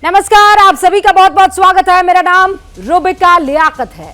नमस्कार, आप सभी का बहुत बहुत स्वागत है। मेरा नाम रुबिका लियाकत है।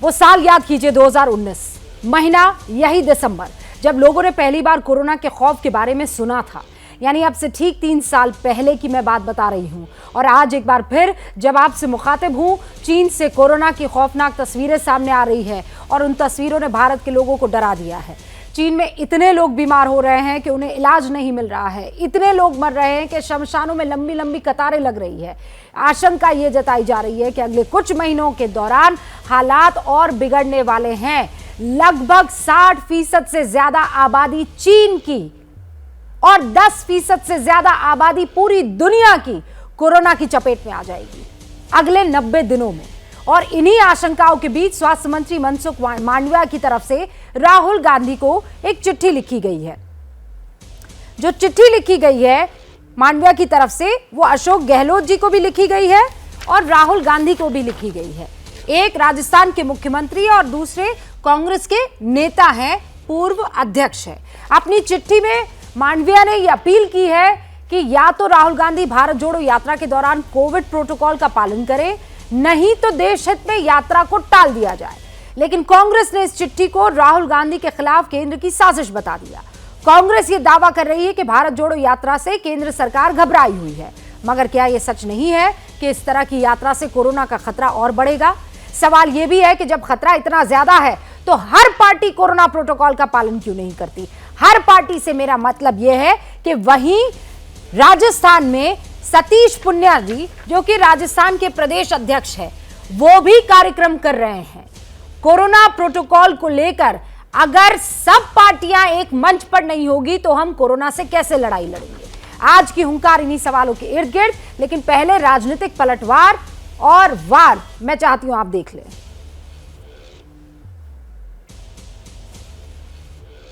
वो साल याद कीजिए 2019, महीना यही दिसंबर, जब लोगों ने पहली बार कोरोना के खौफ के बारे में सुना था। यानी अब से ठीक 3 साल पहले की मैं बात बता रही हूं। और आज एक बार फिर जब आपसे मुखातिब हूं, चीन से कोरोना की खौफनाक तस्वीरें सामने आ रही है और उन तस्वीरों ने भारत के लोगों को डरा दिया है। चीन में इतने लोग बीमार हो रहे हैं कि उन्हें इलाज नहीं मिल रहा है, इतने लोग मर रहे हैं कि शमशानों में लंबी लंबी कतारें लग रही है। आशंका ये जताई जा रही है कि अगले कुछ महीनों के दौरान हालात और बिगड़ने वाले हैं। लगभग 60% से ज्यादा आबादी चीन की और 10% से ज्यादा आबादी पूरी दुनिया की कोरोना की चपेट में आ जाएगी अगले 90 दिनों में। और इन्हीं आशंकाओं के बीच स्वास्थ्य मंत्री मनसुख मांडविया की तरफ से राहुल गांधी को एक चिट्ठी लिखी गई है। जो चिट्ठी लिखी गई है मांडविया की तरफ से, वो अशोक गहलोत जी को भी लिखी गई है और राहुल गांधी को भी लिखी गई है। एक राजस्थान के मुख्यमंत्री और दूसरे कांग्रेस के नेता हैं, पूर्व अध्यक्ष है। अपनी चिट्ठी में मांडविया ने यह अपील की है कि या तो राहुल गांधी भारत जोड़ो यात्रा के दौरान कोविड प्रोटोकॉल का पालन करें, नहीं तो देश हित में यात्रा को टाल दिया जाए। लेकिन कांग्रेस ने इस चिट्ठी को राहुल गांधी के खिलाफ केंद्र की साजिश बता दिया। कांग्रेस ये दावा कर रही है कि भारत जोड़ो यात्रा से केंद्र सरकार घबराई हुई है। मगर क्या यह सच नहीं है कि इस तरह की यात्रा से कोरोना का खतरा और बढ़ेगा? सवाल यह भी है कि जब खतरा इतना ज्यादा है तो हर पार्टी कोरोना प्रोटोकॉल का पालन क्यों नहीं करती? हर पार्टी से मेरा मतलब यह है कि वहीं राजस्थान में सतीश पुनिया जी, जो कि राजस्थान के प्रदेश अध्यक्ष है, वो भी कार्यक्रम कर रहे हैं कोरोना प्रोटोकॉल को लेकर। अगर सब पार्टियां एक मंच पर नहीं होगी तो हम कोरोना से कैसे लड़ाई लड़ेंगे? आज की हुंकार इन्हीं सवालों के इर्द गिर्द। लेकिन पहले राजनीतिक पलटवार और वार मैं चाहती हूं आप देख लें।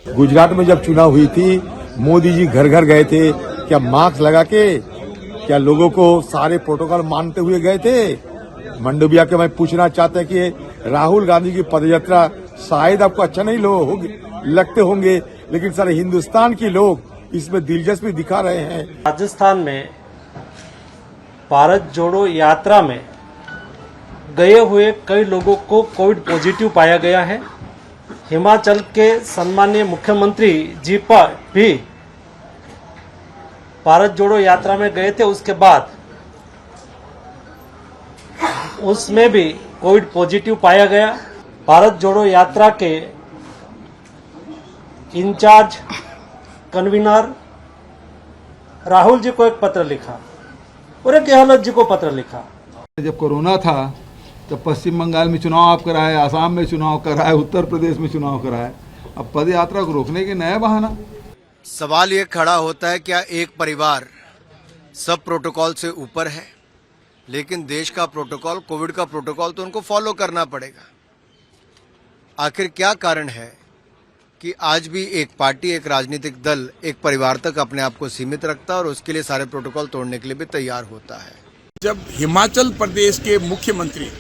गुजरात में जब चुनाव हुई थी, मोदी जी घर घर गए थे, क्या मास्क लगा के, क्या लोगों को सारे प्रोटोकॉल मानते हुए गए थे? मंडविया के मैं पूछना चाहता है कि राहुल गांधी की पदयात्रा शायद आपको अच्छा नहीं लगते होंगे, लेकिन सारे हिंदुस्तान के लोग इसमें दिलचस्पी दिखा रहे हैं। राजस्थान में भारत जोड़ो यात्रा में गए हुए कई लोगों को कोविड पॉजिटिव पाया गया है। हिमाचल के सम्मानीय मुख्यमंत्री जी पर भी भारत जोड़ो यात्रा में गए थे, उसके बाद उसमें भी कोविड पॉजिटिव पाया गया। भारत जोड़ो यात्रा के इंचार्ज कन्वीनर राहुल जी को एक पत्र लिखा और गहलोत जी को पत्र लिखा। जब कोरोना था तब पश्चिम बंगाल में चुनाव आप कराए, आसाम में चुनाव कराए, उत्तर प्रदेश में चुनाव कराए। अब पद यात्रा को रोकने के नया बहाना। सवाल ये खड़ा होता है, क्या एक परिवार सब प्रोटोकॉल से ऊपर है? लेकिन देश का प्रोटोकॉल, कोविड का प्रोटोकॉल तो उनको फॉलो करना पड़ेगा। आखिर क्या कारण है कि आज भी एक पार्टी, एक राजनीतिक दल एक परिवार तक अपने आप को सीमित रखता है और उसके लिए सारे प्रोटोकॉल तोड़ने के लिए भी तैयार होता है? जब हिमाचल प्रदेश के मुख्यमंत्री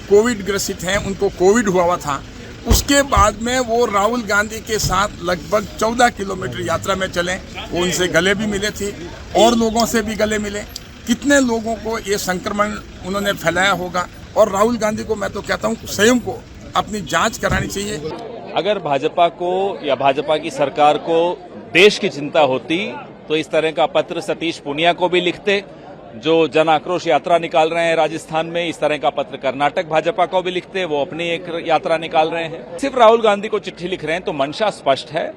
कोविड ग्रसित हैं, उनको कोविड हुआ था, उसके बाद में वो राहुल गांधी के साथ लगभग 14 किलोमीटर यात्रा में चले। वो उनसे गले भी मिले थे और लोगों से भी गले मिले। कितने लोगों को ये संक्रमण उन्होंने फैलाया होगा? और राहुल गांधी को मैं तो कहता हूँ स्वयं को अपनी जांच करानी चाहिए। अगर भाजपा को या भाजपा की सरकार को देश की चिंता होती तो इस तरह का पत्र सतीश पुनिया को भी लिखते, जो जन आक्रोश यात्रा निकाल रहे हैं राजस्थान में। इस तरह का पत्र कर्नाटक भाजपा को भी लिखते, वो अपनी एक यात्रा निकाल रहे हैं। सिर्फ राहुल गांधी को चिट्ठी लिख रहे हैं तो मंशा स्पष्ट है।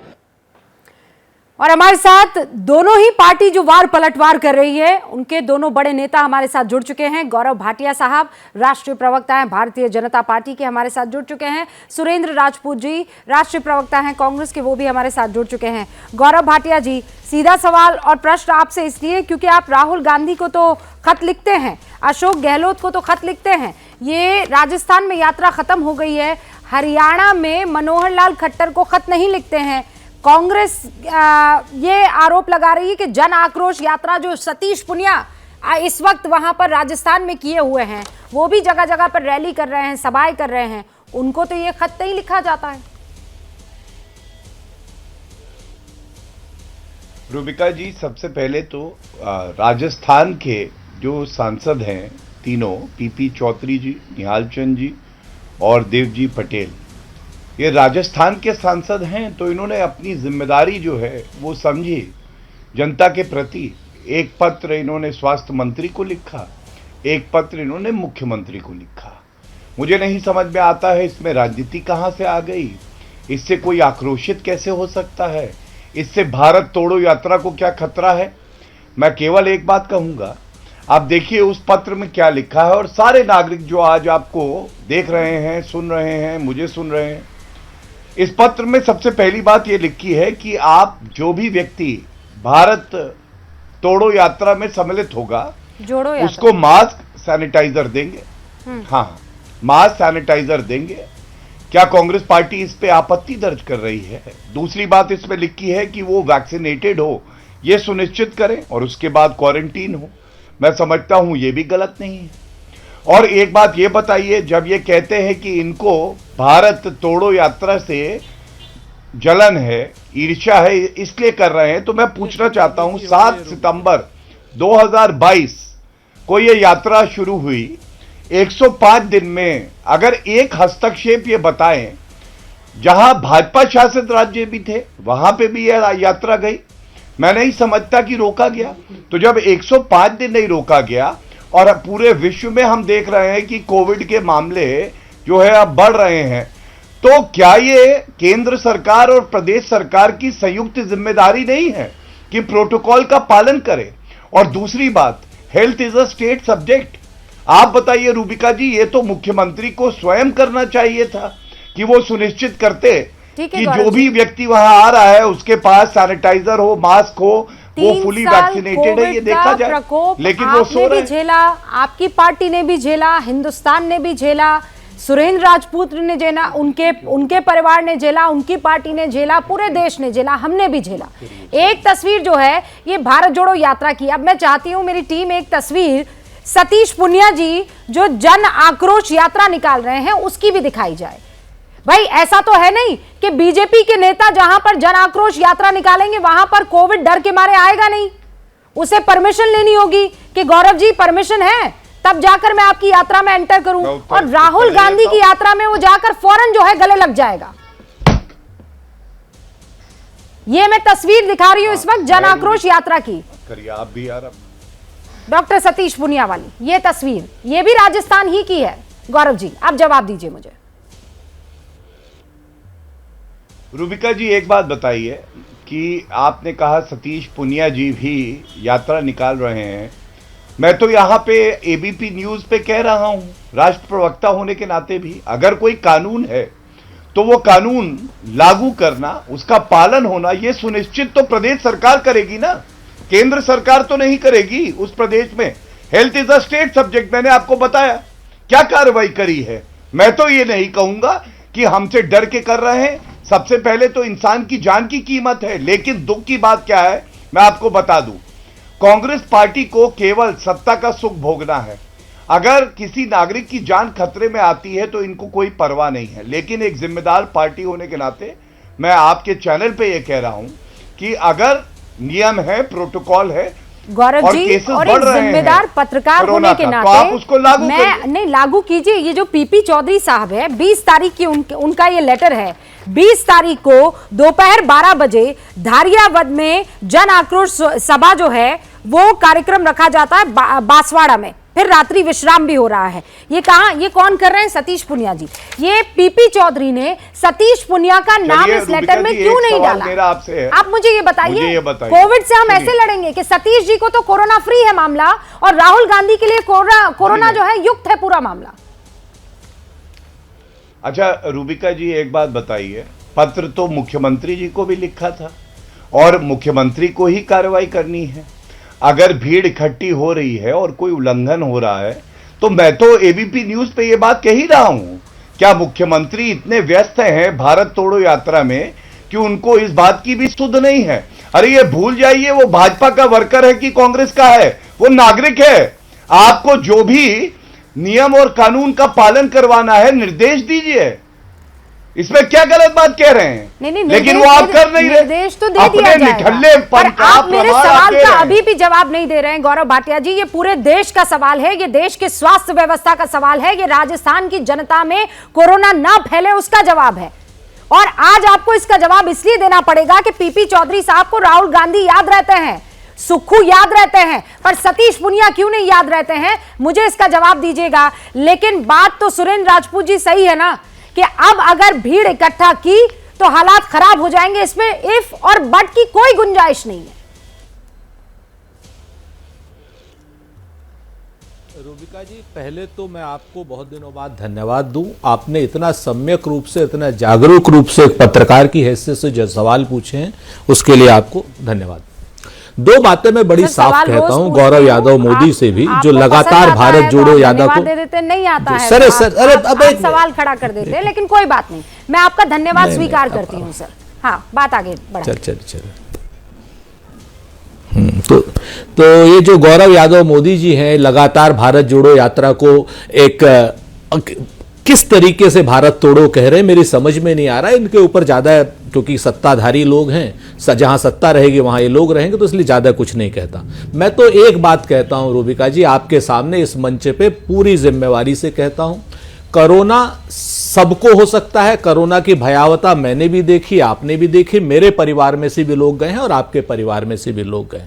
और हमारे साथ दोनों ही पार्टी जो वार पलटवार कर रही है, उनके दोनों बड़े नेता हमारे साथ जुड़ चुके हैं। गौरव भाटिया साहब राष्ट्रीय प्रवक्ता हैं भारतीय जनता पार्टी के, हमारे साथ जुड़ चुके हैं। सुरेंद्र राजपूत जी राष्ट्रीय प्रवक्ता हैं कांग्रेस के, वो भी हमारे साथ जुड़ चुके हैं। गौरव भाटिया जी, सीधा सवाल और प्रश्न आपसे इसलिए क्योंकि आप राहुल गांधी को तो खत लिखते हैं, अशोक गहलोत को तो खत लिखते हैं। ये राजस्थान में यात्रा खत्म हो गई है, हरियाणा में मनोहर लाल खट्टर को खत नहीं लिखते हैं। कांग्रेस ये आरोप लगा रही है कि जन आक्रोश यात्रा जो सतीश पुनिया इस वक्त वहां पर राजस्थान में किए हुए हैं, वो भी जगह जगह पर रैली कर रहे हैं, सभाएं कर रहे हैं, उनको तो ये खत नहीं लिखा जाता है। रुबिका जी, सबसे पहले तो राजस्थान के जो सांसद हैं तीनों, पीपी चौधरी जी, निहाल चंद जी और देवजी पटेल, ये राजस्थान के सांसद हैं, तो इन्होंने अपनी जिम्मेदारी जो है वो समझी जनता के प्रति। एक पत्र इन्होंने स्वास्थ्य मंत्री को लिखा, एक पत्र इन्होंने मुख्यमंत्री को लिखा। मुझे नहीं समझ में आता है इसमें राजनीति कहां से आ गई, इससे कोई आक्रोशित कैसे हो सकता है, इससे भारत तोड़ो यात्रा को क्या खतरा है। मैं केवल एक बात कहूंगा, आप देखिए उस पत्र में क्या लिखा है, और सारे नागरिक जो आज आपको देख रहे हैं, सुन रहे हैं, मुझे सुन रहे हैं, इस पत्र में सबसे पहली बात ये लिखी है कि आप जो भी व्यक्ति भारत तोड़ो यात्रा में सम्मिलित होगा जोड़ो यात्रा, उसको मास्क सैनिटाइजर देंगे। हाँ, मास्क सैनिटाइजर देंगे। क्या कांग्रेस पार्टी इस पे आपत्ति दर्ज कर रही है? दूसरी बात इसमें लिखी है कि वो वैक्सीनेटेड हो, ये सुनिश्चित करें और उसके बाद क्वारंटीन हो। मैं समझता हूं ये भी गलत नहीं है। और एक बात ये बताइए, जब ये कहते हैं कि इनको भारत तोड़ो यात्रा से जलन है, ईर्ष्या है, इसलिए कर रहे हैं, तो मैं पूछना चाहता हूं 7 सितंबर 2022 को ये यात्रा शुरू हुई। 105 दिन में अगर एक हस्तक्षेप ये बताएं, जहां भाजपा शासित राज्य भी थे वहां पे भी यह यात्रा गई, मैं नहीं समझता कि रोका गया। तो जब 105 दिन नहीं रोका गया और पूरे विश्व में हम देख रहे हैं कि कोविड के मामले जो है अब बढ़ रहे हैं, तो क्या ये केंद्र सरकार और प्रदेश सरकार की संयुक्त जिम्मेदारी नहीं है कि प्रोटोकॉल का पालन करे? और दूसरी बात, health is a state subject. आप बताइए रूबिका जी, ये तो मुख्यमंत्री को स्वयं करना चाहिए था कि वो सुनिश्चित करते कि जो भी व्यक्ति वहां आ रहा है उसके पास सैनिटाइजर हो, मास्क हो, वो फुली वैक्सीनेटेड है, ये देखा जाए। लेकिन वो सो रहे झेला, आपकी पार्टी ने भी झेला, हिंदुस्तान ने भी झेला, सुरेंद्र राजपूत ने झेला, उनके परिवार ने झेला, उनकी पार्टी ने झेला, पूरे देश ने झेला, हमने भी झेला। एक तस्वीर जो है ये भारत जोड़ो यात्रा की, अब मैं चाहती हूं मेरी टीम एक तस्वीर सतीश पुनिया जी जो जन आक्रोश यात्रा निकाल रहे हैं उसकी भी दिखाई जाए। भाई ऐसा तो है नहीं कि बीजेपी के नेता जहां पर जन आक्रोश यात्रा निकालेंगे वहां पर कोविड डर के मारे आएगा नहीं, उसे परमिशन लेनी होगी कि गौरव जी परमिशन है तब जाकर मैं आपकी यात्रा में एंटर करूं, और राहुल गांधी की यात्रा में वो जाकर फौरन जो है गले लग जाएगा। ये मैं तस्वीर दिखा रही हूं इस वक्त जन आक्रोश यात्रा की, आप भी यार, डॉक्टर सतीश पुनिया वाली ये तस्वीर, ये भी राजस्थान ही की है। गौरव जी आप जवाब दीजिए मुझे। रूबिका जी एक बात बताइए कि आपने कहा सतीश पुनिया जी भी यात्रा निकाल रहे हैं, मैं तो यहाँ पे एबीपी न्यूज पे कह रहा हूँ राष्ट्र प्रवक्ता होने के नाते भी, अगर कोई कानून है तो वो कानून लागू करना, उसका पालन होना, ये सुनिश्चित तो प्रदेश सरकार करेगी ना, केंद्र सरकार तो नहीं करेगी उस प्रदेश में। Health is a state subject, मैंने आपको बताया क्या कार्रवाई करी है। मैं तो ये नहीं कहूंगा कि हमसे डर के कर रहे हैं, सबसे पहले तो इंसान की जान की कीमत है। लेकिन दुख की बात क्या है मैं आपको बता दूं, कांग्रेस पार्टी को केवल सत्ता का सुख भोगना है। अगर किसी नागरिक की जान खतरे में आती है तो इनको कोई परवाह नहीं है। लेकिन एक जिम्मेदार पार्टी होने के नाते मैं आपके चैनल पे ये कह रहा हूं कि अगर नियम है, प्रोटोकॉल है, गौरव जी, और एक जिम्मेदार पत्रकार होने के नाते आप उसको लागू नहीं लागू कीजिए। ये जो पीपी चौधरी साहब है, 20 तारीख की उनका ये लेटर है, 20 तारीख को दोपहर 12 बजे धारियावद में जन आक्रोश सभा जो है वो कार्यक्रम रखा जाता है बांसवाड़ा में, फिर रात्रि विश्राम भी हो रहा है। ये कहां, ये कौन कर रहे हैं? सतीश पुनिया जी। ये पीपी चौधरी ने सतीश पुनिया का नाम इस लेटर में क्यों नहीं डाला? आप मुझे ये बताइए, कोविड से हम ऐसे लड़ेंगे कि सतीश जी को तो कोरोना फ्री है मामला और राहुल गांधी के लिए कोरोना जो है युक्त है पूरा मामला। अच्छा रूबिका जी एक बात बताइए, पत्र तो मुख्यमंत्री जी को भी लिखा था और मुख्यमंत्री को ही कार्रवाई करनी है। अगर भीड़ इकट्ठी हो रही है और कोई उल्लंघन हो रहा है तो मैं तो एबीपी न्यूज पे ये बात कह ही रहा हूं। क्या मुख्यमंत्री इतने व्यस्त हैं भारत तोड़ो यात्रा में कि उनको इस बात की भी सुध नहीं है? अरे ये भूल जाइए वो भाजपा का वर्कर है कि कांग्रेस का है, वो नागरिक है। आपको जो भी नियम और कानून का पालन करवाना है निर्देश दीजिए। इसमें क्या गलत बात कह रहे हैं? नहीं, लेकिन वो आप कर नहीं रहे। निर्देश तो दे दिया अपने जाएगा। निठल्लेपन पर का आप मेरे प्रमाण सवाल दे का रहे हैं। अभी भी जवाब नहीं दे रहे हैं गौरव भाटिया जी। ये पूरे देश का सवाल है, ये देश के स्वास्थ्य व्यवस्था का सवाल है, ये राजस्थान की जनता में कोरोना ना फैले उसका जवाब है। और आज आपको इसका जवाब इसलिए देना पड़ेगा कि पीपी चौधरी साहब को राहुल गांधी याद रहते हैं, सुक्खू याद रहते हैं, पर सतीश पुनिया क्यों नहीं याद रहते हैं? मुझे इसका जवाब दीजिएगा। लेकिन बात तो सुरेंद्र राजपूत जी सही है ना कि अब अगर भीड़ इकट्ठा की तो हालात खराब हो जाएंगे, इसमें इफ और बट की कोई गुंजाइश नहीं है। रूबिका जी, पहले तो मैं आपको बहुत दिनों बाद धन्यवाद दूं। आपने इतना सम्यक रूप से, इतना जागरूक रूप से एक पत्रकार की हैसियत से जो सवाल पूछे हैं उसके लिए आपको धन्यवाद। दो बातें मैं बड़ी साफ कहता हूं गौरव यादव मोदी से भी, जो लगातार भारत जोड़ो यादव को दे देते नहीं आता है सर, अरे अब सवाल खड़ा कर देते हैं, लेकिन कोई बात नहीं, मैं आपका धन्यवाद स्वीकार करती हूं सर। हाँ, बात आगे बढ़ा। चल तो ये जो गौरव यादव मोदी जी हैं, लगातार भारत जोड़ो यात्रा को एक किस तरीके से भारत तोड़ो कह रहे हैं, मेरी समझ में नहीं आ रहा है। इनके ऊपर ज्यादा, क्योंकि सत्ताधारी लोग हैं, जहां सत्ता रहेगी वहां ये लोग रहेंगे, तो इसलिए ज्यादा कुछ नहीं कहता। मैं तो एक बात कहता हूं रूबिका जी, आपके सामने इस मंच पे पूरी जिम्मेवारी से कहता हूं, कोरोना सबको हो सकता है। कोरोना की भयावता मैंने भी देखी, आपने भी देखी, मेरे परिवार में से भी लोग गए हैं और आपके परिवार में से भी लोग गए।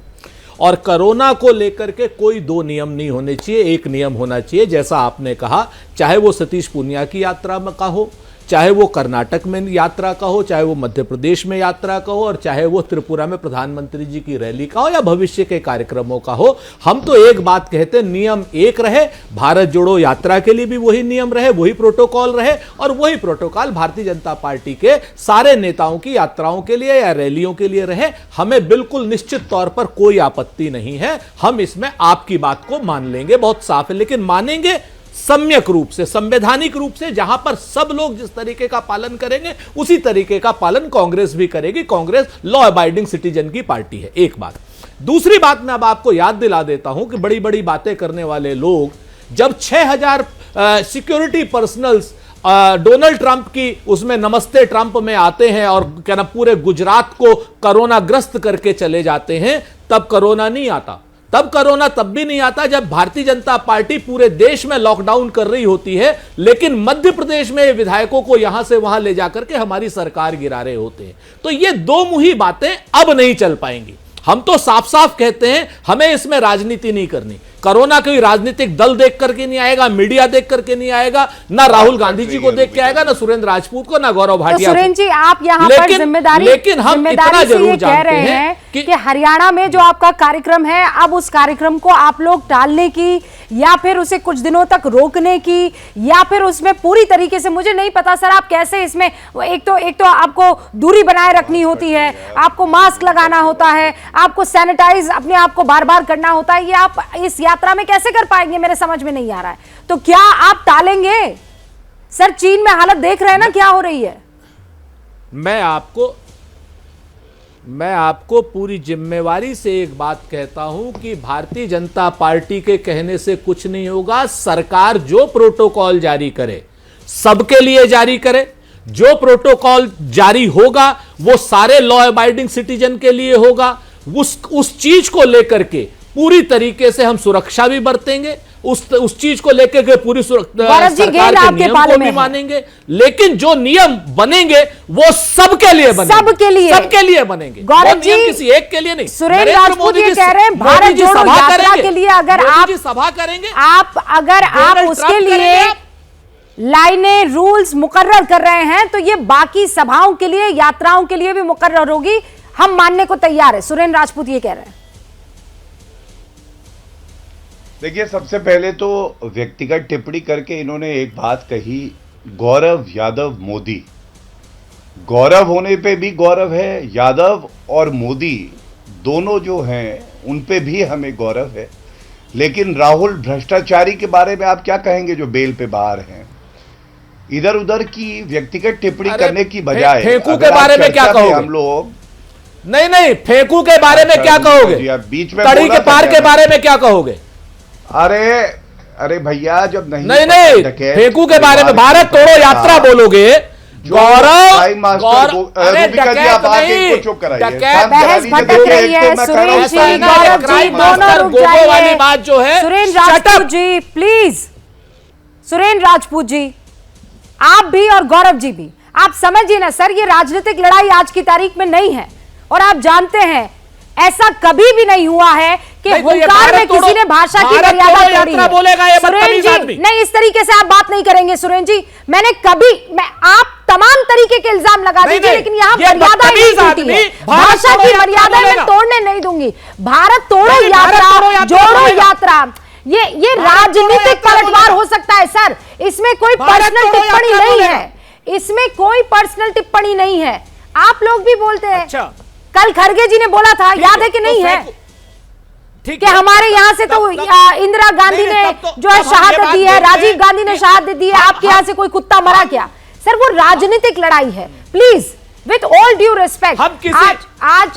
और कोरोना को लेकर के कोई दो नियम नहीं होने चाहिए, एक नियम होना चाहिए, जैसा आपने कहा, चाहे वो सतीश पुनिया की यात्रा में का हो, चाहे वो कर्नाटक में यात्रा का हो, चाहे वो मध्य प्रदेश में यात्रा का हो, और चाहे वो त्रिपुरा में प्रधानमंत्री जी की रैली का हो या भविष्य के कार्यक्रमों का हो। हम तो एक बात कहते हैं, नियम एक रहे, भारत जोड़ो यात्रा के लिए भी वही नियम रहे, वही प्रोटोकॉल रहे, और वही प्रोटोकॉल भारतीय जनता पार्टी के सारे नेताओं की यात्राओं के लिए या रैलियों के लिए रहे। हमें बिल्कुल निश्चित तौर पर कोई आपत्ति नहीं है, हम इसमें आपकी बात को मान लेंगे, बहुत साफ है, लेकिन मानेंगे सम्यक रूप से, संवैधानिक रूप से, जहां पर सब लोग जिस तरीके का पालन करेंगे उसी तरीके का पालन कांग्रेस भी करेगी। कांग्रेस लॉ अबाइडिंग सिटीजन की पार्टी है, एक बात। दूसरी बात मैं अब आपको याद दिला देता हूं कि बड़ी बड़ी बातें करने वाले लोग जब 6000 सिक्योरिटी पर्सनल्स डोनाल्ड ट्रंप की उसमें नमस्ते ट्रंप में आते हैं और क्या ना पूरे गुजरात को कोरोना ग्रस्त करके चले जाते हैं, तब कोरोना नहीं आता। तब कोरोना तब भी नहीं आता जब भारतीय जनता पार्टी पूरे देश में लॉकडाउन कर रही होती है, लेकिन मध्य प्रदेश में विधायकों को यहां से वहां ले जाकर के हमारी सरकार गिरा रहे होते हैं। तो ये दो मुही बातें अब नहीं चल पाएंगी। हम तो साफ साफ कहते हैं, हमें इसमें राजनीति नहीं करनी। कोरोना कोई राजनीतिक दल देख करके नहीं आएगा, मीडिया देख करके नहीं आएगा, ना राहुल गांधी जी को देख के आएगा, ना सुरेंद्र राजपूत को, ना गौरव भाटिया को। सुरेंद्र जी, आप यहाँ पर जिम्मेदारी, लेकिन हम इतना जरूर जानते हैं कि हरियाणा में जो आपका कार्यक्रम है, अब उस कार्यक्रम को आप लोग टालने की या फिर उसे कुछ दिनों तक रोकने की या फिर उसमें पूरी तरीके से, मुझे नहीं पता सर आप कैसे इसमें, एक तो आपको दूरी बनाए रखनी होती है, आपको मास्क लगाना होता है, आपको सैनिटाइज अपने आप को बार बार करना होता है, ये आप इस यात्रा में कैसे कर पाएंगे, मेरे समझ में नहीं आ रहा है। तो क्या आप टालेंगे? सर चीन में हालत देख रहे हैं ना क्या हो रही है। मैं आपको पूरी जिम्मेवारी से एक बात कहता हूं कि भारतीय जनता पार्टी के कहने से कुछ नहीं होगा। सरकार जो प्रोटोकॉल जारी करे सबके लिए जारी करे, जो प्रोटोकॉल जारी होगा वो सारे लॉ अबाइडिंग सिटीजन के लिए होगा। उस चीज को लेकर के पूरी तरीके से हम सुरक्षा भी बरतेंगे, उस चीज को लेकर के पूरी सरकार के नियम को भी मानेंगे, लेकिन जो नियम बनेंगे वो सबके लिए बनेंगे, सबके लिए बनेंगे। गौरव जी, किसी एक के लिए नहीं। सुरेंद्र राजपूत ये कह रहे हैं भारत जोड़ो यात्रा के लिए अगर आप सभा करेंगे, अगर आप उसके लिए लाइनें रूल्स मुकर्रर कर रहे हैं तो ये बाकी सभाओं के लिए, यात्राओं के लिए भी मुकर्रर होगी, हम मानने को तैयार है। सुरेंद्र राजपूत ये कह रहे हैं। देखिए, सबसे पहले तो व्यक्तिगत टिप्पणी करके इन्होंने एक बात कही, गौरव यादव मोदी। गौरव होने पे भी गौरव है, यादव और मोदी दोनों जो हैं उन पे भी हमें गौरव है। लेकिन राहुल भ्रष्टाचारी के बारे में आप क्या कहेंगे जो बेल पे बाहर हैं? इधर उधर की व्यक्तिगत टिप्पणी करने की बजाय फेंकू के बारे में क्या कहोगे? हम लोग नहीं, फेंकू के बारे में क्या कहोगे? बीच में कड़ी के पार के बारे में क्या कहोगे? अरे भैया, जब नहीं फेंकू के बारे में, भारत तोड़ो यात्रा बोलोगे, प्राइम मास्टर रूबिका जी, आप आके इनको चुप कराइए, शांत करा बहस लीजिए। भटक रही देखिए, है। एक तो मैं सुरेश कह जी, रहा हूं, गौरव जी, दोनों रुक जाइए। वाली बात जो है, सुरेंद्र राजपूत जी प्लीज, सुरेंद्र राजपूत जी आप भी और गौरव जी भी, आप समझिए ना सर, ये राजनीतिक लड़ाई आज की तारीख में नहीं है। और आप जानते हैं ऐसा कभी भी नहीं हुआ है कि हुंकार में किसी ने भाषा की मर्यादा तोड़ी है। सुरेंद्र जी नहीं, इस तरीके से आप बात नहीं करेंगे सुरेंद्र जी। मैंने कभी, आप तमाम तरीके के इल्जाम लगा दीजिए, लेकिन यहाँ मर्यादा नहीं टूटी है, भाषा की मर्यादा मैं तोड़ने नहीं दूंगी। भारत तोड़ो यात्रा, जोड़ो यात्रा, ये राजनीतिक पलटवार हो सकता है सर, इसमें कोई पर्सनल टिप्पणी नहीं है, इसमें कोई पर्सनल टिप्पणी नहीं है। आप लोग भी बोलते हैं, कल खरगे जी ने बोला था, याद है कि नहीं है, कि हमारे यहां से तो इंदिरा गांधी ने जो है शहादत दी है, राजीव गांधी ने शहादत दी है, आपके यहां से कोई कुत्ता मरा क्या? सर वो राजनीतिक लड़ाई है, please with all due respect. आज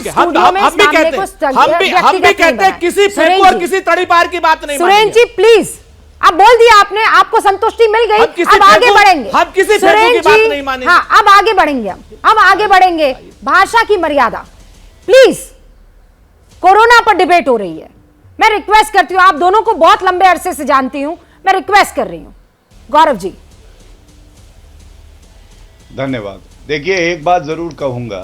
स्टूडियो में इस मामले को हम भी कहते हैं किसी फेंकू और किसी तड़ीपार की बात नहीं। सुरेंद्र जी प्लीज, अब बोल दिया आपने, आपको संतुष्टि मिल गई, अब आगे बढ़ेंगे। हम किसी फेंकू की बात नहीं मानेंगे। हाँ, अब आगे बढ़ेंगे, अब आगे बढ़ेंगे। भाषा की मर्यादा प्लीज, कोरोना पर डिबेट हो रही है, मैं रिक्वेस्ट करती हूं, आप दोनों को बहुत लंबे अरसे से जानती हूं, मैं रिक्वेस्ट कर रही हूं। गौरव जी धन्यवाद। देखिए, एक बात जरूर कहूंगा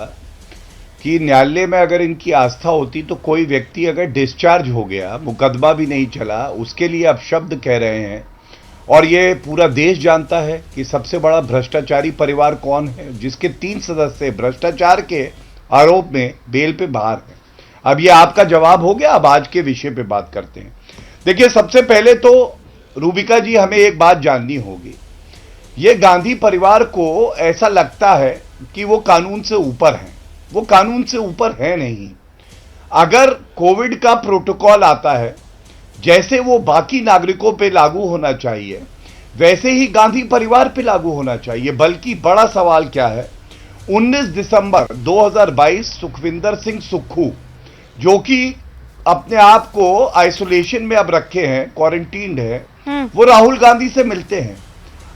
कि न्यायालय में अगर इनकी आस्था होती तो कोई व्यक्ति अगर डिस्चार्ज हो गया, मुकदमा भी नहीं चला, उसके लिए अब शब्द कह रहे हैं। और ये पूरा देश जानता है कि सबसे बड़ा भ्रष्टाचारी परिवार कौन है, जिसके 3 सदस्य भ्रष्टाचार के आरोप में बेल पे बाहर हैं। अब ये आपका जवाब हो गया। अब आज के विषय पे बात करते हैं। देखिए, सबसे पहले तो रूबिका जी, हमें एक बात जाननी होगी, ये गांधी परिवार को ऐसा लगता है कि वो कानून से ऊपर है। वो कानून से ऊपर है नहीं। अगर कोविड का प्रोटोकॉल आता है, जैसे वो बाकी नागरिकों पे लागू होना चाहिए, वैसे ही गांधी परिवार पे लागू होना चाहिए। बल्कि बड़ा सवाल क्या है, 19 दिसंबर 2022 सुखविंदर सिंह सुक्खू, जो कि अपने आप को आइसोलेशन में अब रखे हैं, क्वारंटीन्ड है, वो राहुल गांधी से मिलते हैं।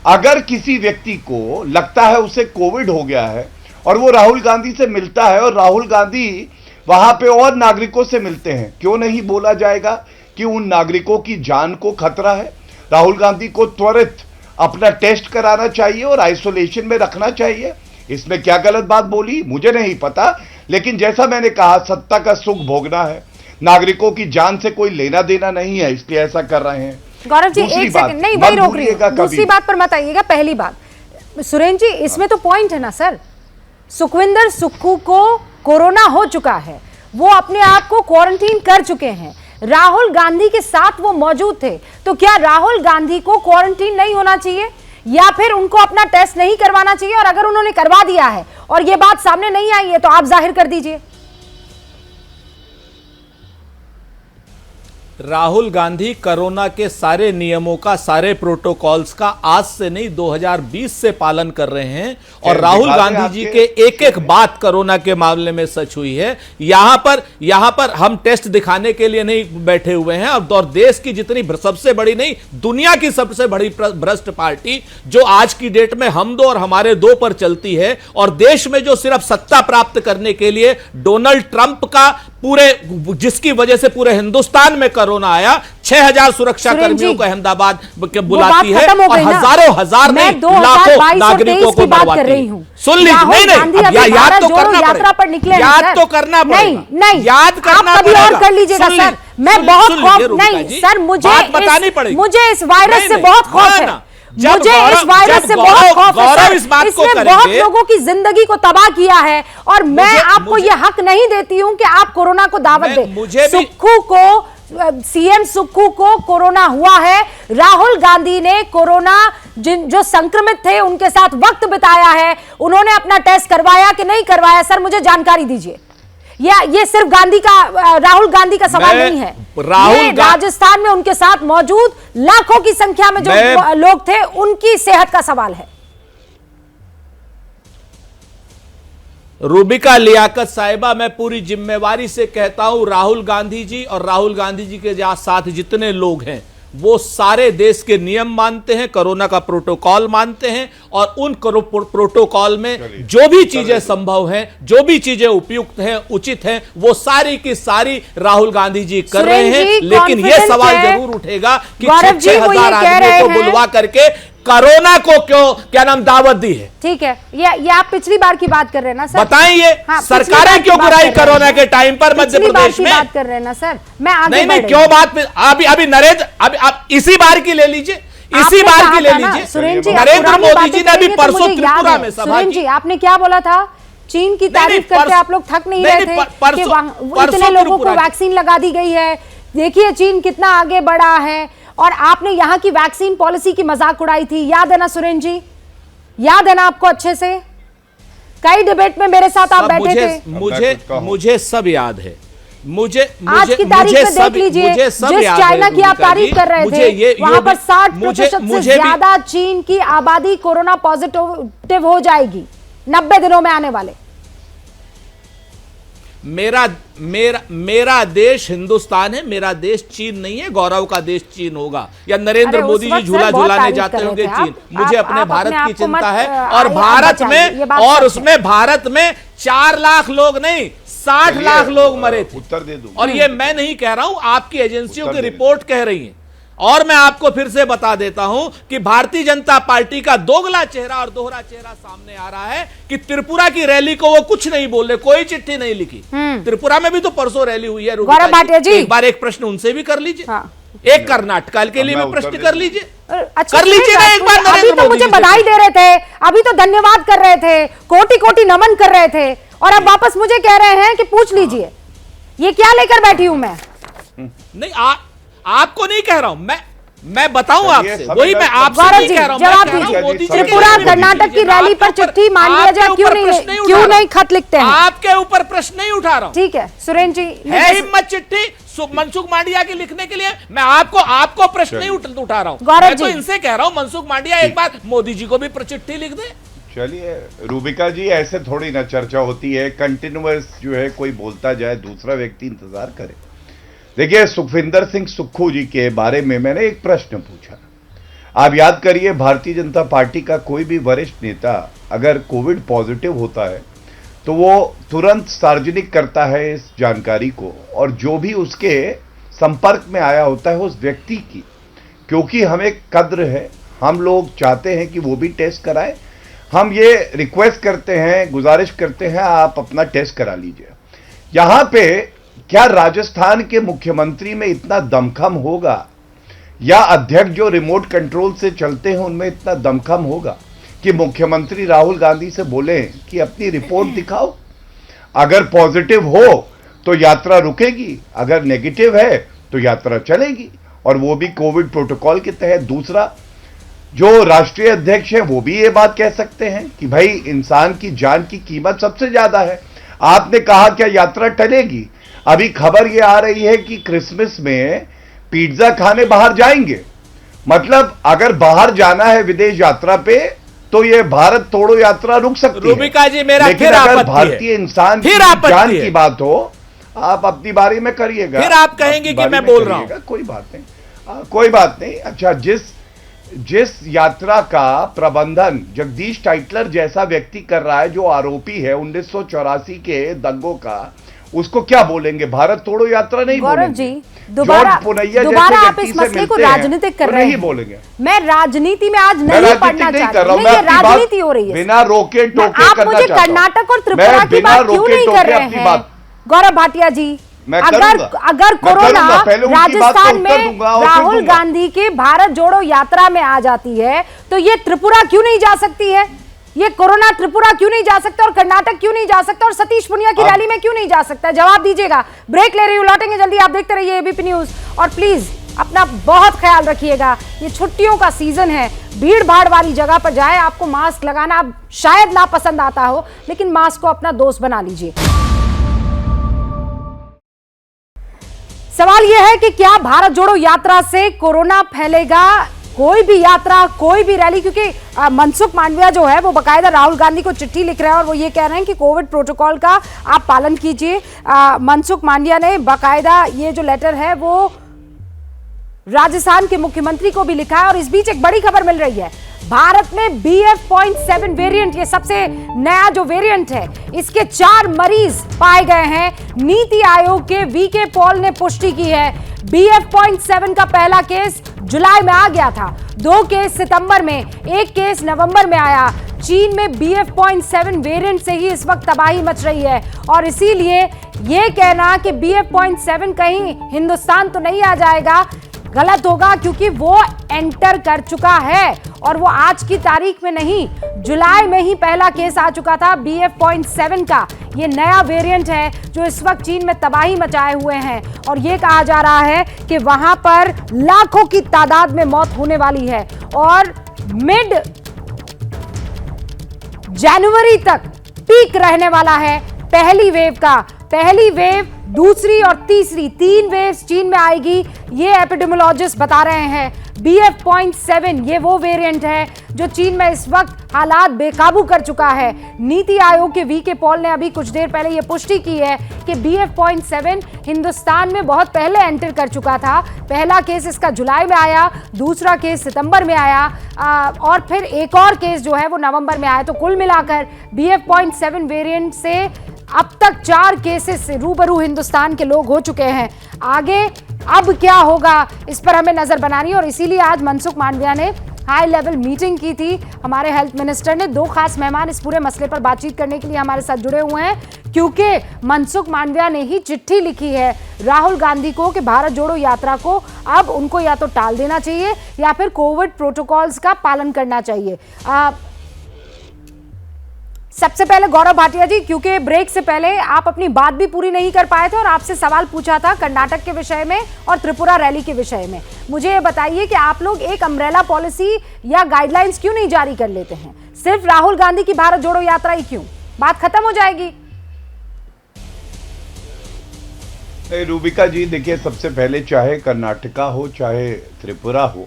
अगर किसी व्यक्ति को लगता है उसे कोविड हो गया है और वो राहुल गांधी से मिलता है, और राहुल गांधी वहां पे और नागरिकों से मिलते हैं, क्यों नहीं बोला जाएगा कि उन नागरिकों की जान को खतरा है? राहुल गांधी को त्वरित अपना टेस्ट कराना चाहिए और आइसोलेशन में रखना चाहिए। इसमें क्या गलत बात बोली मुझे नहीं पता, लेकिन जैसा मैंने कहा, सत्ता का सुख भोगना है, नागरिकों की जान से कोई लेना देना नहीं है, इसलिए ऐसा कर रहे हैं। गौरव जी एक सेकंड, नहीं वही रोक रही हूं, दूसरी बात पर मत आइएगा। पहली बात, सुरेंद्र जी इसमें तो पॉइंट है ना सर, सुखविंदर सुक्खू को कोरोना हो चुका है, वो अपने आप को क्वारंटीन कर चुके हैं, राहुल गांधी के साथ वो मौजूद थे, तो क्या राहुल गांधी को क्वारंटीन नहीं होना चाहिए या फिर उनको अपना टेस्ट नहीं करवाना चाहिए? और अगर उन्होंने करवा दिया है और ये बात सामने नहीं आई है तो आप जाहिर कर दीजिए। राहुल गांधी कोरोना के सारे नियमों का, सारे प्रोटोकॉल्स का आज से नहीं 2020 से पालन कर रहे हैं। और राहुल गांधी जी के एक एक बात कोरोना के मामले में सच हुई है। यहां पर हम टेस्ट दिखाने के लिए नहीं बैठे हुए हैं। और देश की जितनी सबसे बड़ी नहीं, दुनिया की सबसे बड़ी भ्रष्ट पार्टी जो आज की डेट में हम दो और हमारे दो पर चलती है, और देश में जो सिर्फ सत्ता प्राप्त करने के लिए डोनाल्ड ट्रंप का जिसकी वजह से पूरे हिंदुस्तान में कोरोना आया, 6000 सुरक्षा कर्मियों को अहमदाबाद बुलाती है और हजारों हजार नहीं लाखों नागरिकों को मरवाती है। सुन लीजिए, नहीं याद तो करना पड़ेगा, याद तो करना पड़ेगा, नहीं याद करना पड़ेगा, और कर लीजिएगा सर। मैं बहुत खौफ, नहीं सर, मुझे इस वायरस से बहुत खौफ है, मुझे इस वायरस से बहुत खौफ है। इसने बहुत लोगों की जिंदगी को तबाह किया है और मैं आपको यह हक नहीं देती हूं कि आप कोरोना को दावत दें। सुक्खू को, सीएम सुक्खू को कोरोना हुआ है, राहुल गांधी ने कोरोना जो संक्रमित थे उनके साथ वक्त बिताया है, उन्होंने अपना टेस्ट करवाया कि नहीं करवाया? सर मुझे जानकारी दीजिए। ये सिर्फ राहुल गांधी का सवाल नहीं है, ये राजस्थान में उनके साथ मौजूद लाखों की संख्या में जो लोग थे उनकी सेहत का सवाल है। रूबिका लियाकत साहिबा, मैं पूरी जिम्मेवारी से कहता हूं, राहुल गांधी जी और राहुल गांधी जी के साथ जितने लोग हैं वो सारे देश के नियम मानते हैं, कोरोना का प्रोटोकॉल मानते हैं, और उन प्रोटोकॉल में जो भी चीजें संभव हैं, जो भी चीजें उपयुक्त हैं, उचित हैं, वो सारी की सारी राहुल गांधी जी कर रहे हैं। लेकिन यह सवाल जरूर उठेगा कि 6,000 आदमी को बुलवा करके कोरोना को क्यों, क्या नाम, दावत दी है। ठीक है, ये आप पिछली बार की बात कर रहे हैं ना सर? बताइए, हाँ, सरकारें क्यों बुराई कोरोना के टाइम पर मध्य प्रदेश में बात कर रहे हैं ना सर? मैं आगे नहीं क्यों बात में अभी नरेंद्र, अभी आप इसी बार की ले लीजिए, इसी बार की ले लीजिए। सुरेंद्र जी, नरेंद्र मोदी जी ने अभी परसों त्रिपुरा में सभा सुरेंद्र जी, आपने क्या बोला था? चीन की तारीफ करके आप लोग थक नहीं रहे थे कि इतने लोगों को वैक्सीन लगा दी गई है, देखिए चीन कितना आगे बढ़ा है, और आपने यहाँ की वैक्सीन पॉलिसी की मजाक उड़ाई थी, याद है ना सुरेंद्र जी? याद है ना आपको अच्छे से? कई डिबेट में मेरे साथ आप बैठे थे। मुझे सब याद है। आज की तारीख में देख लीजिए, जिस चाइना की आप तारीफ कर रहे थे, वहां पर 60% से ज्यादा चीन की आबादी कोरोना पॉजिटिव हो जाएगी 90 दिनों में आने वाले। मेरा देश हिंदुस्तान है, मेरा देश चीन नहीं है। गौरव का देश चीन होगा, या नरेंद्र मोदी जी झूला झूलाने जाते होंगे चीन। मुझे अपने भारत की चिंता है, और भारत में, और उसमें भारत में 4 लाख लोग नहीं 60 लाख लोग मरे थे। उत्तर दे दूं, और ये मैं नहीं कह रहा हूं, आपकी एजेंसियों की रिपोर्ट कह रही है। और मैं आपको फिर से बता देता हूं कि भारतीय जनता पार्टी का दोगला चेहरा और दोहरा चेहरा सामने आ रहा है कि त्रिपुरा की रैली को वो कुछ नहीं बोले, कोई चिट्ठी नहीं लिखी। त्रिपुरा में भी तो परसों रैली हुई है। गौरव भाटिया जी, एक बार एक प्रश्न उनसे भी कर लीजिए। हाँ। एक कर्नाटक के लिए भी प्रश्न कर लीजिए। अच्छा, कर लीजिए ना एक बार। अभी तो मुझे बधाई दे रहे थे, अभी तो धन्यवाद कर रहे थे, कोटि कोटि नमन कर रहे थे, और अब वापस मुझे कह रहे हैं कि पूछ लीजिए। ये क्या लेकर बैठी हूं मैं? नहीं, आपको नहीं कह रहा हूं मैं बताऊं आपसे, वही मैं आपसे नहीं कह रहा हूं। जवाब दीजिए, त्रिपुरा कर्नाटक की रैली पर चिट्ठी मान लिया जाए, क्यों नहीं खत लिखते हैं? आपके ऊपर प्रश्न नहीं उठा रहा हूं। ठीक है सुरेंद्र जी, है हिम्मत चिट्ठी मनसुख मांडविया की लिखने के लिए? मैं आपको प्रश्न नहीं उठा रहा हूं। मैं तो इनसे कह रहा हूं मनसुख मांडविया एक बार मोदी जी को भी चिट्ठी लिख दे। चलिए रूबिका जी, ऐसे थोड़ी ना चर्चा होती है। कंटिन्यूअस जो है कोई बोलता जाए, दूसरा व्यक्ति इंतजार करे। देखिए, सुखविंदर सिंह सुक्खू जी के बारे में मैंने एक प्रश्न पूछा। आप याद करिए, भारतीय जनता पार्टी का कोई भी वरिष्ठ नेता अगर कोविड पॉजिटिव होता है तो वो तुरंत सार्वजनिक करता है इस जानकारी को, और जो भी उसके संपर्क में आया होता है उस व्यक्ति की, क्योंकि हमें कद्र है, हम लोग चाहते हैं कि वो भी टेस्ट कराए। हम ये रिक्वेस्ट करते हैं, गुजारिश करते हैं, आप अपना टेस्ट करा लीजिए। यहां पे क्या राजस्थान के मुख्यमंत्री में इतना दमखम होगा, या अध्यक्ष जो रिमोट कंट्रोल से चलते हैं उनमें इतना दमखम होगा कि मुख्यमंत्री राहुल गांधी से बोले कि अपनी रिपोर्ट दिखाओ, अगर पॉजिटिव हो तो यात्रा रुकेगी, अगर नेगेटिव है तो यात्रा चलेगी, और वो भी कोविड प्रोटोकॉल के तहत। दूसरा, जो राष्ट्रीय अध्यक्ष है वो भी ये बात कह सकते हैं कि भाई इंसान की जान की कीमत सबसे ज्यादा है। आपने कहा क्या यात्रा टलेगी? अभी खबर ये आ रही है कि क्रिसमस में पिज्जा खाने बाहर जाएंगे। मतलब अगर बाहर जाना है विदेश यात्रा पे तो ये भारत तोड़ो यात्रा रुक सकती है। रूबिका जी, मेरा लेकिन फिर अगर भारतीय इंसान की जान की बात हो, आप अपनी बारी में करिएगा। फिर आप कहेंगे कि मैं बोल रहा हूं। कोई बात नहीं, कोई बात नहीं। अच्छा, जिस यात्रा का प्रबंधन जगदीश टाइटलर जैसा व्यक्ति कर रहा है, जो आरोपी है 1984 के दंगों का, उसको क्या बोलेंगे? भारत तोड़ो यात्रा नहीं बोलेंगे। गौरव जी, दोबारा आप इस मसले को राजनीतिक कर रहे हैं। नहीं बोलेंगे। मैं राजनीति में आज नहीं पढ़ना चाहता हूं। ये राजनीति हो रही है, बिना रोके टोके आप मुझे कर्नाटक और त्रिपुरा की बात क्यों नहीं कर रहे हैं? गौरव भाटिया जी, अगर कोरोना राजस्थान में राहुल गांधी की भारत जोड़ो यात्रा में आ जाती है तो ये त्रिपुरा क्यों नहीं जा सकती है? ये कोरोना त्रिपुरा क्यों नहीं जा सकता, और कर्नाटक क्यों नहीं जा सकता, और सतीश पुनिया की रैली में क्यों नहीं जा सकता? जवाब दीजिएगा। ब्रेक ले रही हूं, लौटेंगे जल्दी। आप देखते रहिए एबीपी न्यूज, और प्लीज अपना बहुत ख्याल रखिएगा। ये छुट्टियों का सीजन है, भीड़ भाड़ वाली जगह पर जाए। आपको मास्क लगाना शायद ना पसंद आता हो, लेकिन मास्क को अपना दोस्त बना लीजिए। सवाल यह है कि क्या भारत जोड़ो यात्रा से कोरोना फैलेगा? कोई भी यात्रा, कोई भी रैली, क्योंकि मनसुख मांडविया जो है वो बकायदा राहुल गांधी को चिट्ठी लिख रहे हैं और वो ये कह रहे हैं कि कोविड प्रोटोकॉल का आप पालन कीजिए। मनसुख मांडविया ने बकायदा ये जो लेटर है वो राजस्थान के मुख्यमंत्री को भी लिखा है। और इस बीच एक बड़ी खबर मिल रही है, भारत में BF.7 वेरिएंट, ये सबसे नया जो वेरिएंट है, इसके 4 मरीज पाए गए हैं। नीति आयोग के VK पॉल ने पुष्टि की है। BF.7 का पहला केस जुलाई में आ गया था, 2 केस सितंबर में, 1 केस नवंबर में आया। चीन में BF.7 वेरिएंट से ही इस वक्त तबाही मच रही है और इसीलिए यह कहना कि BF.7 कहीं हिंदुस्तान तो नहीं आ जाएगा गलत होगा, क्योंकि वो एंटर कर चुका है और वो आज की तारीख में नहीं, जुलाई में ही पहला केस आ चुका था BF.7 का। ये नया वेरिएंट है जो इस वक्त चीन में तबाही मचाए हुए हैं और ये कहा जा रहा है कि वहां पर लाखों की तादाद में मौत होने वाली है और मिड जनवरी तक पीक रहने वाला है पहली वेव का। पहली वेव, दूसरी और तीसरी, 3 वेव्स चीन में आएगी, ये एपिडेमियोलॉजिस्ट बता रहे हैं। BF.7 ये वो वेरिएंट है जो चीन में इस वक्त हालात बेकाबू कर चुका है। नीति आयोग के VK पॉल ने अभी कुछ देर पहले ये पुष्टि की है कि BF.7 हिंदुस्तान में बहुत पहले एंटर कर चुका था। पहला केस इसका जुलाई में आया, दूसरा केस सितंबर में आया और फिर एक और केस जो है वो नवंबर में आया। तो कुल मिलाकर BF.7 वेरिएंट से अब तक 4 केसेस से रूबरू हिंदुस्तान के लोग हो चुके हैं। आगे अब क्या होगा इस पर हमें नजर बनानी है और इसीलिए आज मनसुख मांडविया ने हाई लेवल मीटिंग की थी। हमारे हेल्थ मिनिस्टर ने 2 खास मेहमान इस पूरे मसले पर बातचीत करने के लिए हमारे साथ जुड़े हुए हैं, क्योंकि मनसुख मांडविया ने ही चिट्ठी लिखी है राहुल गांधी को कि भारत जोड़ो यात्रा को अब उनको या तो टाल देना चाहिए या फिर कोविड प्रोटोकॉल्स का पालन करना चाहिए। सबसे पहले गौरव भाटिया जी, क्योंकि ब्रेक से पहले आप अपनी बात भी पूरी नहीं कर पाए थे और आपसे सवाल पूछा था कर्नाटक के विषय में और त्रिपुरा रैली के विषय में, मुझे ये बताइए कि आप लोग एक अम्ब्रेला पॉलिसी या गाइडलाइंस क्यों नहीं जारी कर लेते हैं? सिर्फ राहुल गांधी की भारत जोड़ो यात्रा ही क्यों? बात खत्म हो जाएगी। रूबिका जी, देखिए, सबसे पहले चाहे कर्नाटका हो चाहे त्रिपुरा हो,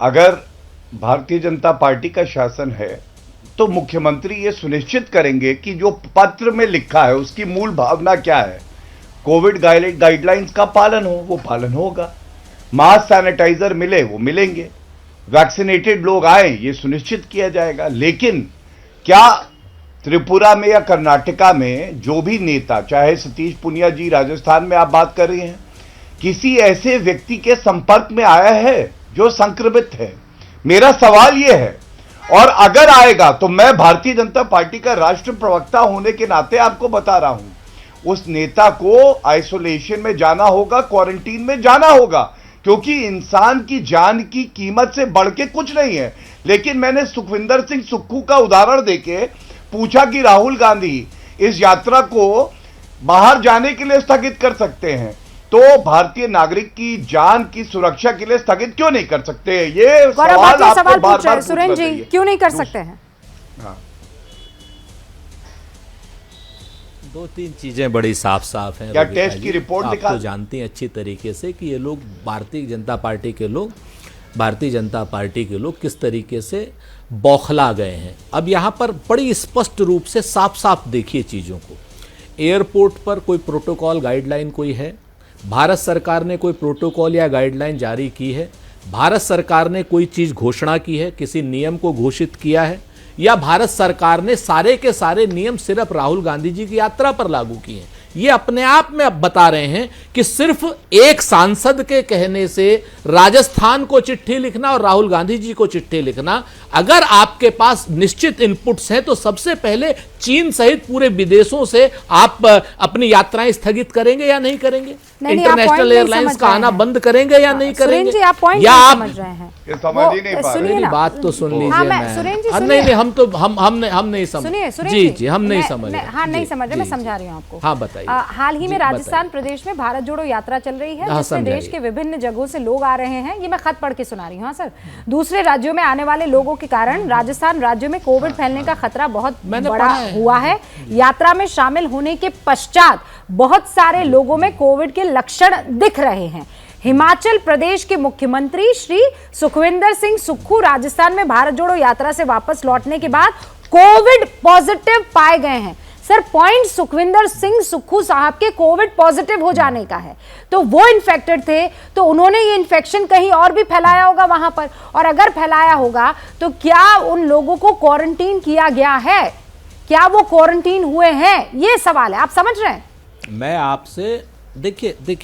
अगर भारतीय जनता पार्टी का शासन है तो मुख्यमंत्री ये सुनिश्चित करेंगे कि जो पत्र में लिखा है उसकी मूल भावना क्या है, कोविड गाइडलाइंस का पालन हो, वो पालन होगा। मास्क सैनिटाइजर मिले, वो मिलेंगे। वैक्सीनेटेड लोग आए, ये सुनिश्चित किया जाएगा। लेकिन क्या त्रिपुरा में या कर्नाटका में जो भी नेता, चाहे सतीश पुनिया जी राजस्थान में आप बात कर रही हैं, किसी ऐसे व्यक्ति के संपर्क में आया है जो संक्रमित है? मेरा सवाल यह है, और अगर आएगा तो मैं भारतीय जनता पार्टी का राष्ट्र प्रवक्ता होने के नाते आपको बता रहा हूं, उस नेता को आइसोलेशन में जाना होगा, क्वारंटीन में जाना होगा, क्योंकि इंसान की जान की कीमत से बढ़ के कुछ नहीं है। लेकिन मैंने सुखविंदर सिंह सुक्खू का उदाहरण देके पूछा कि राहुल गांधी इस यात्रा को बाहर जाने के लिए स्थगित कर सकते हैं, तो भारतीय नागरिक की जान की सुरक्षा के लिए स्थगित क्यों नहीं कर सकते? ये सवाल आपको बार-बार सुरेंद्र जी, क्यों नहीं कर सकते हैं? हाँ। 2-3 चीजें बड़ी साफ है। क्या टेस्ट की रिपोर्ट दिखा? आप तो जानती हैं अच्छी तरीके से कि ये लोग भारतीय जनता पार्टी के लोग किस तरीके से बौखला गए हैं। अब यहाँ पर बड़ी स्पष्ट रूप से साफ देखिए चीजों को। एयरपोर्ट पर कोई प्रोटोकॉल गाइडलाइन कोई है? भारत सरकार ने कोई प्रोटोकॉल या गाइडलाइन जारी की है? भारत सरकार ने कोई चीज घोषणा की है, किसी नियम को घोषित किया है, या भारत सरकार ने सारे के सारे नियम सिर्फ राहुल गांधी जी की यात्रा पर लागू किए हैं? ये अपने आप में अब बता रहे हैं कि सिर्फ एक सांसद के कहने से राजस्थान को चिट्ठी लिखना और राहुल गांधी जी को चिट्ठी लिखना, अगर आपके पास निश्चित इनपुट्स हैं तो सबसे पहले चीन सहित पूरे विदेशों से आप अपनी यात्राएं स्थगित करेंगे या नहीं करेंगे? इंटरनेशनल एयरलाइंस का आना बंद करेंगे या नहीं करेंगे? या आप समझ रहे हैं? ये समझ ही नहीं पा रहे। मेरी बात तो सुन लीजिए। नहीं, हम नहीं समझ। जी, हम नहीं समझ रहे। हाँ, नहीं समझ रहे, मैं समझा रही हूँ आपको। हाँ, बताइए। हाल ही में राजस्थान प्रदेश में भारत जोड़ो यात्रा चल रही है, जिसमें देश के विभिन्न जगहों से लोग आ रहे हैं। ये मैं खत पढ़ के सुना रही हूँ। हाँ सर, दूसरे राज्यों में आने वाले लोगों के कारण राजस्थान राज्य में कोविड फैलने का खतरा बहुत बड़ा हुआ है। यात्रा में शामिल होने के पश्चात बहुत सारे लोगों में कोविड के लक्षण दिख रहे हैं। हिमाचल प्रदेश के मुख्यमंत्री श्री सुखविंदर सिंह सुक्खू राजस्थान में भारत जोड़ो यात्रा से वापस लौटने के बाद कोविड पॉजिटिव पाए गए हैं। सर पॉइंट सुखविंदर सिंह सुक्खू साहब के कोविड पॉजिटिव हो जाने का है, तो वो इन्फेक्टेड थे, तो उन्होंने ये इन्फेक्शन कहीं और भी फैलाया होगा वहां पर, और अगर फैलाया होगा तो क्या उन लोगों को क्वारंटीन किया गया है, क्या वो क्वारंटीन हुए हैं, ये सवाल है। आप समझ रहे हैं? मैं आपसे देखिए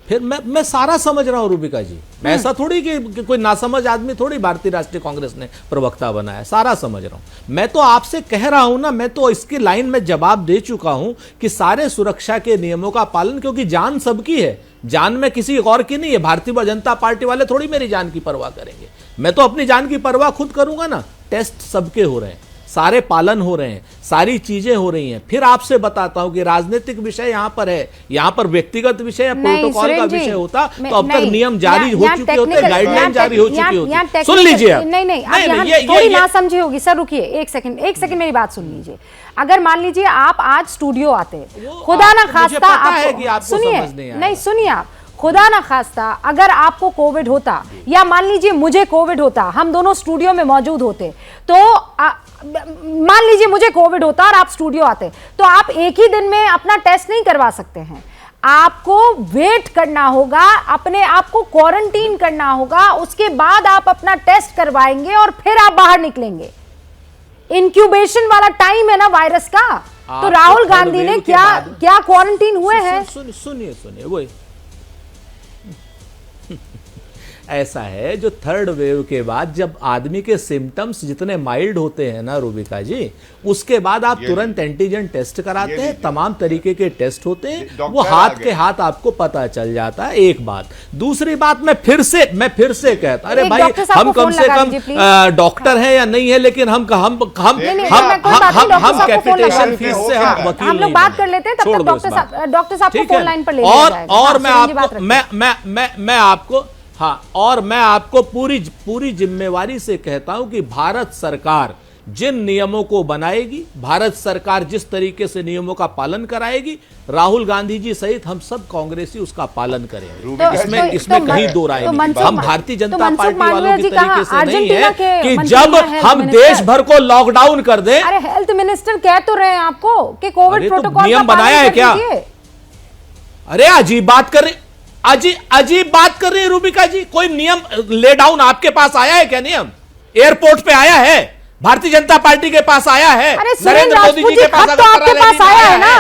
फिर मैं सारा समझ रहा हूं रूबिका जी, मैं ऐसा थोड़ी कि कोई नासमझ आदमी थोड़ी भारतीय राष्ट्रीय कांग्रेस ने प्रवक्ता बनाया, सारा समझ रहा हूं। मैं तो आपसे कह रहा हूं ना, मैं तो इसकी लाइन में जवाब दे चुका हूं कि सारे सुरक्षा के नियमों का पालन, क्योंकि जान सबकी है, जान में किसी और की नहीं है। भारतीय जनता पार्टी वाले थोड़ी मेरी जान की परवाह करेंगे, मैं तो अपनी जान की परवाह खुद करूंगा ना। टेस्ट सबके हो रहे हैं, सारे पालन हो रहे हैं, सारी चीजें हो रही हैं। फिर आपसे बताता हूं कि राजनीतिक विषय यहां पर है, यहां पर व्यक्तिगत विषय या प्रोटोकॉल का विषय होता तो अब तक नियम जारी हो चुके होते, गाइडलाइन जारी हो चुकी होती। सुन लीजिए आप। नहीं, थोड़ी ना समझी होगी सर, रुकिए एक सेकंड मेरी बात सुन लीजिए। अगर मान लीजिए आप आज स्टूडियो आते, खुदा ना खास्ता आप सुनिए, नहीं सुनिए आप, खुदा ना खास्ता अगर आपको कोविड होता या मान लीजिए मुझे कोविड होता, हम दोनों स्टूडियो में मौजूद होते, तो मान लीजिए मुझे कोविड होता और आप स्टूडियो आते, तो आप एक ही दिन में अपना टेस्ट नहीं करवा सकते हैं, आपको वेट करना होगा, अपने आप को क्वारंटीन करना होगा, उसके बाद आप अपना टेस्ट करवाएंगे और फिर आप बाहर निकलेंगे। इंक्यूबेशन वाला टाइम है ना वायरस का। तो राहुल गांधी ने क्या क्वारंटीन हुए हैं? सुनिए वो ऐसा है, जो थर्ड वेव के बाद जब आदमी के सिम्टम्स जितने माइल्ड होते हैं ना रूबिका जी, उसके बाद आप तुरंत एंटीजन टेस्ट कराते हैं, तमाम तरीके के टेस्ट होते हैं, वो हाथ के हाथ आपको पता चल जाता है। एक बात, दूसरी बात मैं फिर से कहता, अरे भाई हम कम से कम डॉक्टर हैं या नहीं है, लेकिन हम कैपिटेशन फीस से हम वकील हम लोग बात कर लेते हैं, तब तक डॉक्टर साहब को फोन लाइन पर ले लिया जाएगा। और मैं आपको पूरी जिम्मेवारी से कहता हूं कि भारत सरकार जिन नियमों को बनाएगी, भारत सरकार जिस तरीके से नियमों का पालन कराएगी, राहुल गांधी जी सहित हम सब कांग्रेसी उसका पालन करेंगे। इसमें कहीं दो राय नहीं। हम भारतीय जनता पार्टी वालों की तरीके से नहीं है कि जब हम देश भर को लॉकडाउन कर दें। अरे हेल्थ मिनिस्टर कह तो रहे हैं आपको कि कोविड प्रोटोकॉल नियम बनाया है क्या? अरे अजीब बात कर रहे, अजीब बात कर रही है रूबिका जी। कोई नियम ले डाउन आपके पास आया है क्या? नियम एयरपोर्ट पे आया है, भारतीय जनता पार्टी के पास आया है, नरेंद्र मोदी जी के पास तो आपके पास आया है ना।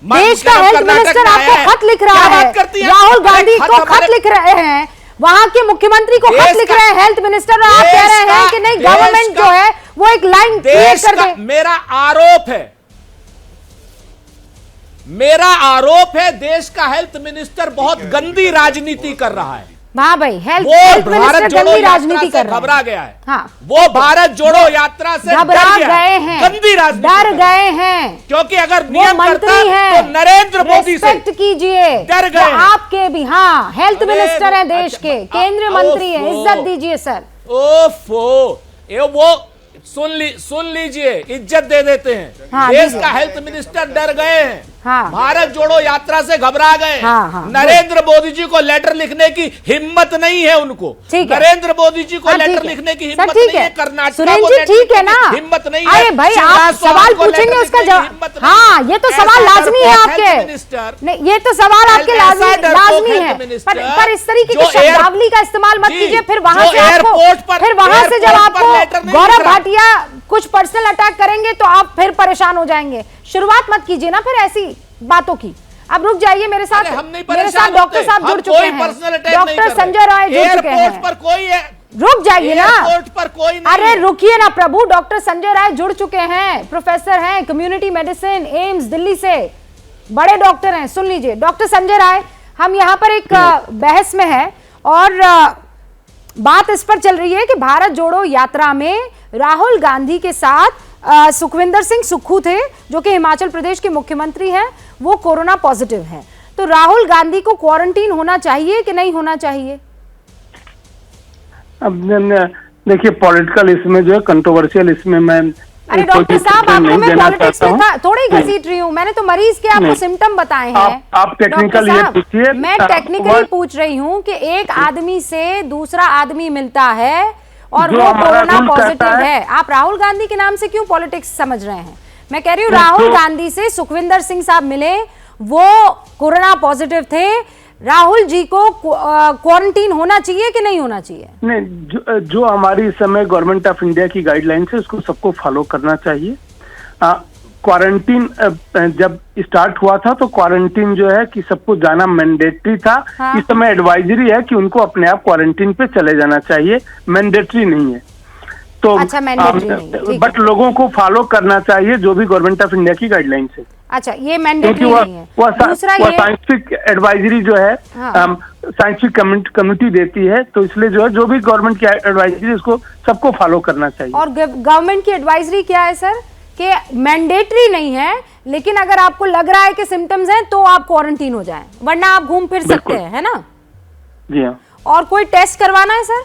देश का हेल्थ मिनिस्टर आपको खत लिख रहा है, राहुल गांधी को खत लिख रहे हैं, वहां के मुख्यमंत्री को खत लिख रहे हैं हेल्थ मिनिस्टर, और आप कह रहे हैं कि नहीं गवर्नमेंट जो है वो एक लाइन क्लियर कर दे। मेरा आरोप है देश का हेल्थ मिनिस्टर बहुत गंदी राजनीति कर रहा है। हाँ भाई, हेल्थ मिनिस्टर गंदी राजनीति कर रहा है, घबरा गया है। हाँ, वो भारत जोड़ो यात्रा से घबरा गए हैं, गंदी राजनीति डर गए हैं, क्योंकि अगर नियम करता तो नरेंद्र मोदी से रिस्पेक्ट कीजिए, डर गए आपके भी। हाँ, हेल्थ मिनिस्टर है देश के, केंद्रीय मंत्री है, इज्जत दीजिए सर। ओफो, वो सुन लीजिए, इज्जत दे देते हैं। हाँ, देश का हेल्थ मिनिस्टर डर गए हैं। हाँ, भारत जोड़ो यात्रा से घबरा गए। हाँ, नरेंद्र मोदी जी को लेटर लिखने की हिम्मत नहीं है उनको। नरेंद्र मोदी जी को लेटर लिखने की हिम्मत नहीं है। कर्नाटक को ठीक है ना, हिम्मत नहीं है। अरे भाई आप सवाल पूछेंगे उसका जवाब। हाँ, ये तो सवाल लाजमी है आपके, ये तो सवाल आपके लाजमी है, पर इस तरीके की शब्दावली का इस्तेमाल मत कीजिए। फिर वहां से जब आपको गौरव भाटिया कुछ पर्सनल अटैक करेंगे तो आप फिर परेशान हो जाएंगे। शुरुआत मत कीजिए ना फिर ऐसी बातों की। अब रुक जाइए, मेरे साथ डॉक्टर साहब जुड़ चुके हैं, डॉक्टर संजय राय जुड़ चुके हैं। रुक जाइए ना, अरे रुकिए ना प्रभु, डॉक्टर संजय राय जुड़ चुके हैं, प्रोफेसर हैं कम्युनिटी मेडिसिन एम्स दिल्ली से, बड़े डॉक्टर हैं। सुन लीजिए डॉक्टर संजय राय, हम यहाँ पर एक बहस में है और बात इस पर चल रही है कि भारत जोड़ो यात्रा में राहुल गांधी के साथ सुखविंदर सिंह सुक्खू थे, जो कि हिमाचल प्रदेश के मुख्यमंत्री हैं, वो कोरोना पॉजिटिव हैं। तो राहुल गांधी को क्वारंटीन होना चाहिए कि नहीं होना चाहिए? अब देखिए, पॉलिटिकल इसमें जो है कंट्रोवर्शियल, इसमें मैं अरे डॉक्टर साहब, आपको मैं पॉलिटिक्स में थोड़ी घसीट रही हूँ, मैंने तो मरीज के आपको सिम्टम बताए हैं। आप टेक्निकल ये पूछिए। मैं टेक्निकली पूछ रही हूँ कि एक आदमी से दूसरा आदमी मिलता है और वो कोरोना पॉजिटिव है, आप राहुल गांधी के नाम से क्यों पॉलिटिक्स समझ रहे हैं? मैं कह रही हूँ राहुल गांधी से सुखविंदर सिंह साहब मिले, वो कोरोना पॉजिटिव थे। राहुल जी को क्वारंटीन होना चाहिए कि नहीं होना चाहिए? नहीं, जो हमारी इस समय गवर्नमेंट ऑफ इंडिया की गाइडलाइंस है उसको सबको फॉलो करना चाहिए। क्वारंटीन जब स्टार्ट हुआ था तो क्वारंटीन जो है कि सबको जाना मैंडेटरी था। हाँ। इस समय एडवाइजरी है कि उनको अपने आप क्वारंटीन पे चले जाना चाहिए, मैंडेटरी नहीं है। तो अच्छा, मैंडेटरी नहीं है, ठीक बट है। लोगों को फॉलो करना चाहिए जो भी गवर्नमेंट ऑफ इंडिया की गाइडलाइंस है। अच्छा, ये मैंडेटरी नहीं है। दूसरा वो ये साइंटिफिक एडवाइजरी जो है हाँ। साइंटिफिक कम्युनिटी देती है, तो इसलिए जो है जो भी गवर्नमेंट की एडवाइजरी उसको सबको फॉलो करना चाहिए। और गवर्नमेंट की एडवाइजरी क्या है सर? कि मैंडेटरी नहीं है, लेकिन अगर आपको लग रहा है कि सिम्टम्स हैं तो आप क्वारंटीन हो जाएं, वरना आप घूम फिर सकते हैं, है ना? जी हाँ। और कोई टेस्ट करवाना है सर?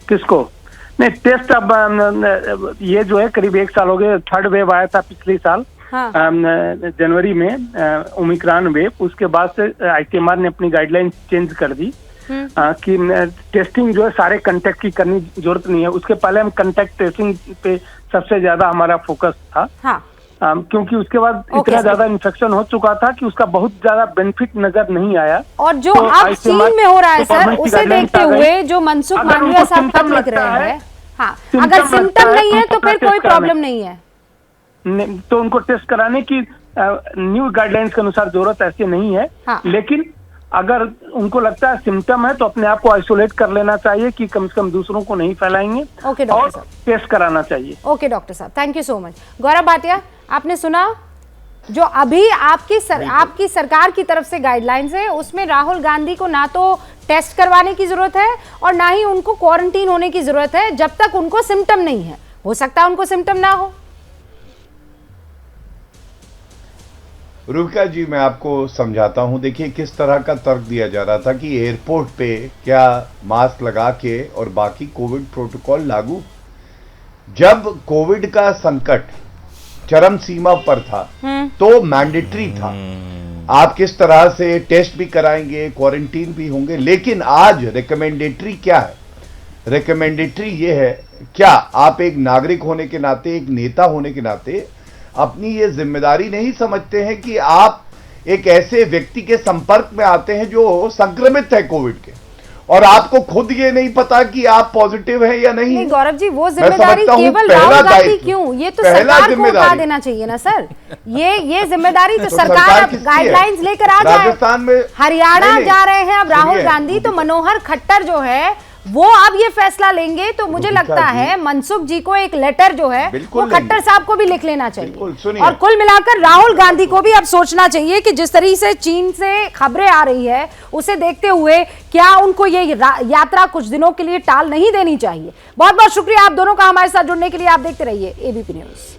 किसको? नहीं, टेस्ट अब ये जो है करीब 1 साल हो गए, थर्ड वेव आया था पिछले साल हाँ। जनवरी में, ओमिक्रॉन वेव। उसके बाद से ICMR ने अपनी गाइडलाइन चेंज कर दी कि टेस्टिंग जो है सारे कंटेक्ट की करनी जरूरत नहीं है। उसके पहले हम कंटेक्ट ट्रेसिंग पे सबसे ज्यादा हमारा फोकस था। हाँ। क्योंकि उसके बाद ओके इतना सर। ज्यादा इन्फेक्शन हो चुका था कि उसका बहुत ज्यादा बेनिफिट नजर नहीं आया। और जो तो अब चीन में हो रहा है सर, गवर्नमेंट की उसे गाइडलाइंस देखते आ गई। हुए जो मनसुख अगर मांडविया उनको साहब खत symptom लिख लगता रहे है, हैं, हाँ, symptom अगर लगता सिम्टम है, नहीं है तो तो फिर टेस्ट कोई कराने। प्रॉब्लम नहीं है। तो उनको टेस्ट कराने की न्यू गाइडलाइंस के अनुसार जरूरत ऐसी नहीं है। हाँ। लेकिन अगर उनको लगता है सिम्टम है तो अपने आप को आइसोलेट कर लेना चाहिए कि कम से कम दूसरों को नहीं फैलाएंगे। ओके डॉक्टर और साहब। टेस्ट कराना चाहिए। ओके डॉक्टर साहब, thank you so much. Gaurav Bhatia, आपने सुना जो अभी आपकी सरकार की तरफ से गाइडलाइंस है, उसमें राहुल गांधी को ना तो टेस्ट करवाने की जरूरत है और ना ही उनको क्वारंटीन होने की जरूरत है जब तक उनको सिम्टम नहीं है। हो सकता है उनको सिम्टम ना हो। रुबिका जी, मैं आपको समझाता हूं। देखिए किस तरह का तर्क दिया जा रहा था कि एयरपोर्ट पे क्या मास्क लगा के और बाकी कोविड प्रोटोकॉल लागू। जब कोविड का संकट चरम सीमा पर था तो मैंडेटरी था। आप किस तरह से टेस्ट भी कराएंगे, क्वारंटीन भी होंगे, लेकिन आज रिकमेंडेटरी क्या है? रिकमेंडेटरी ये है, क्या आप एक नागरिक होने के नाते, एक नेता होने के नाते अपनी ये जिम्मेदारी नहीं समझते हैं कि आप एक ऐसे व्यक्ति के संपर्क में आते हैं जो संक्रमित है कोविड के, और आपको खुद ये नहीं पता कि आप पॉजिटिव हैं या नहीं? नहीं गौरव जी, वो जिम्मेदारी केवल राहुल गांधी क्यों, ये तो सरकार को उठा देना चाहिए ना सर। ये जिम्मेदारी तो सरकार अब गाइडलाइंस लेकर आ जाए। राजस्थान में हरियाणा जा रहे हैं अब राहुल गांधी, तो मनोहर खट्टर जो है वो अब ये फैसला लेंगे, तो मुझे लगता है मनसुख जी को एक लेटर जो है वो खट्टर साहब को भी लिख लेना चाहिए। और कुल मिलाकर राहुल गांधी को भी अब सोचना चाहिए कि जिस तरीके से चीन से खबरें आ रही है उसे देखते हुए क्या उनको ये यात्रा कुछ दिनों के लिए टाल नहीं देनी चाहिए। बहुत बहुत शुक्रिया आप दोनों का हमारे साथ जुड़ने के लिए। आप देखते रहिए ABP न्यूज।